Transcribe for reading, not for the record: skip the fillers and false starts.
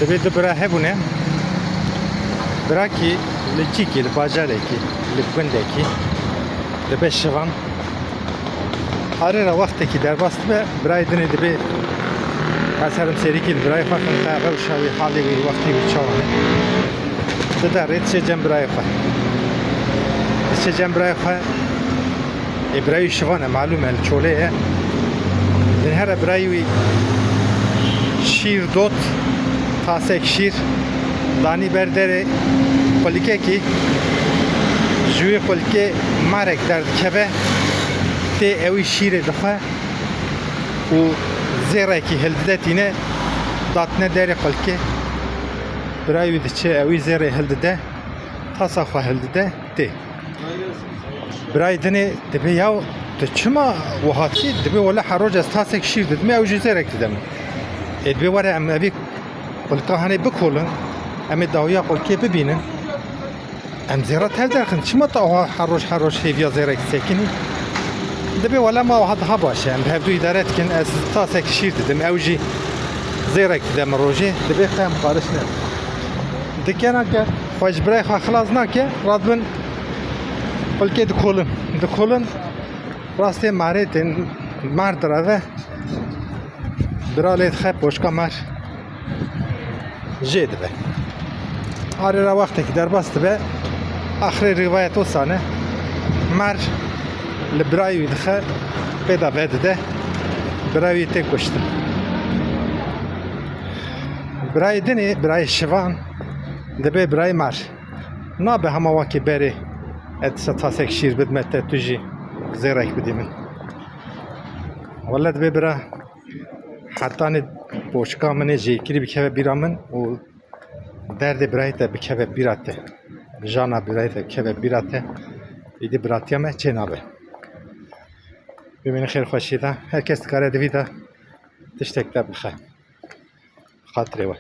Debe de bira hebune. Bira ki li ciki, li bacareki, li gundeki. Debe şivan. Arera vakteki derbast ve birayı dine debe eserim serikil birayı fakın tabi uşavi hali ve vakti bir çavani. Dede retşecem birayı fa. Retşecem birayı fa. Birayı şivane malum el çoleye. Den her birayı şiir dot tasek şiir dani berdere kolike ki jüye kolike marek derd kebe te evi şiire daha u zera ki heldetine datne dere kolike birayı diçe evi zera heldede tasafa heldede te birayı dene debe yav te çuma vahati debe wala haroc az tasek şiir dedim evi zera dedim edbe var em evi kolika hani bekolun em dawya kolike bibinin em zera tevderkin çima ta haroc heviya zera sekini debe wala ma wahad ha baş em hevdu idare etkin ez tasek şiir dedim evi zera dedim roje debe qam qarışne dikena ke hoş bray xalas nake radbin kolike dikolun raste maretin mardrave برالیت خب باشکا مر جد به آره را وقتی که در باست به آخر روایت وسانه مر لبرای دخه پیدا بده برای tek کشتم برای دنی برای شوان دبی برای مر نه به همه وقتی بری اتساطاسک شیر بدمت تجی زیرک بدیمن ولد ببره حتی نه باشگاه منه جیکری بکه بیرامن و درد برایت بکه بیراته جانا برایت بکه بیراته ایدی براتیم چه نبه ببین خیر خوشیده هر کس کار دویده تشتک بخیر خاطره و